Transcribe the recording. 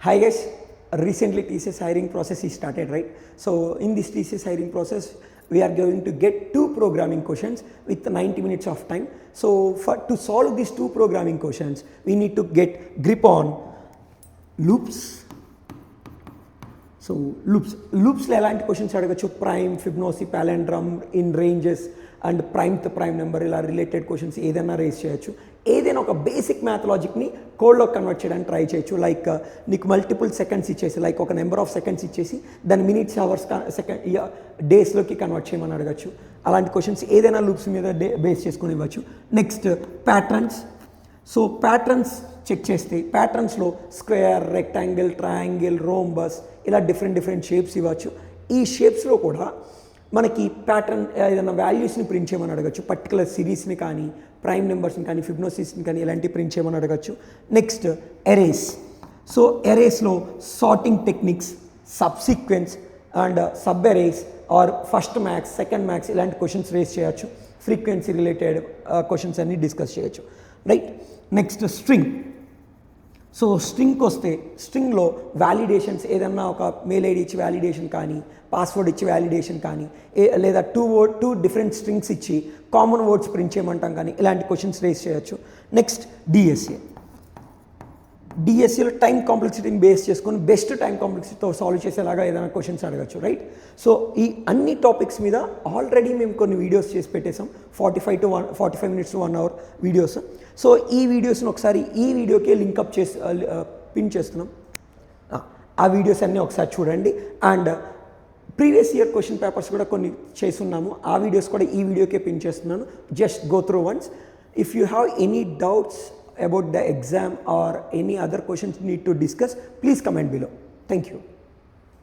Hi guys, recently TCS hiring process is started, right? So in this TCS hiring process, we are going to get 2 programming questions with 90 minutes of time. So to solve these 2 programming questions, we need to get grip on loops. So loops లో ఎలాంటి questions అడగచ్చు, prime, Fibonacci, palindrome, in ranges and prime తో prime number ఇలా related questions ఏదైనా raise చేయొచ్చు. ఏదైనా ఒక basic మ్యాథలాజిక్ని కోడ్లో కన్వర్ట్ చేయడానికి ట్రై చేయొచ్చు. లైక్ నీకు మల్టిపుల్ సెకండ్స్ ఇచ్చేసి, లైక్ ఒక నెంబర్ ఆఫ్ సెకండ్స్ ఇచ్చేసి దాన్ని మినిట్స్, అవర్స్, డేస్లోకి కన్వర్ట్ చేయమని అడగచ్చు. అలాంటి క్వశ్చన్స్ ఏదైనా లూప్స్ మీద బేస్ చేసుకొని ఇవ్వచ్చు. Next patterns. So patterns check చేస్తే ప్యాటర్న్స్లో స్క్వేర్, రెక్టాంగిల్, ట్రయాంగిల్, రోంబస్ ఇలా డిఫరెంట్ షేప్స్ ఇవ్వచ్చు. ఈ షేప్స్లో కూడా మనకి ప్యాటర్న్ ఏదైనా వాల్యూస్ని ప్రింట్ చేయమని అడగచ్చు. పర్టికులర్ సిరీస్ని కానీ, ప్రైమ్ నెంబర్స్ని కానీ, ఫిబొనాచిని కానీ ఇలాంటివి ప్రింట్ చేయమని అడగచ్చు. Next arrays. సో ఎరేస్లో sorting techniques, subsequence and sub arrays or first max, second max ఇలాంటి క్వశ్చన్స్ రేస్ చేయొచ్చు. ఫ్రీక్వెన్సీ రిలేటెడ్ క్వశ్చన్స్ అన్ని డిస్కస్ చేయొచ్చు, రైట్? Next string. సో స్ట్రింగ్కి వస్తే స్ట్రింగ్లో వ్యాలిడేషన్స్ ఏదన్నా ఒక మెయిల్ ఐడి ఇచ్చి వ్యాలిడేషన్ కానీ, పాస్వర్డ్ ఇచ్చి వ్యాలిడేషన్ కానీ, లేదా టూ డిఫరెంట్ స్ట్రింగ్స్ ఇచ్చి కామన్ వర్డ్స్ ప్రింట్ చేయమంటాం కానీ ఇలాంటి క్వశ్చన్స్ రేస్ చేయొచ్చు. నెక్స్ట్ డిఎస్ఏలో టైం కాంప్లెక్సిటీని బేస్ చేసుకొని బెస్ట్ టైం కాంప్లెక్సిటీతో సాల్వ్ చేసేలాగా ఏదైనా క్వశ్చన్స్ అడగచ్చు, రైట్? సో ఈ అన్ని టాపిక్స్ మీద ఆల్రెడీ మేము కొన్ని వీడియోస్ చేసి పెట్టేసాం. 45 minutes to 1 hour videos. So ఈ వీడియోస్ని ఒకసారి ఈ వీడియోకే లింకప్ చేసి పిన్ చేస్తున్నాం. ఆ వీడియోస్ అన్నీ ఒకసారి చూడండి. And previous year question papers కూడా కొన్ని చేస్తున్నాము. ఆ వీడియోస్ కూడా ఈ వీడియోకే పిన్ చేస్తున్నాను. Just go through once. If you have any doubts about the exam or any other questions you need to discuss, please comment below. Thank you.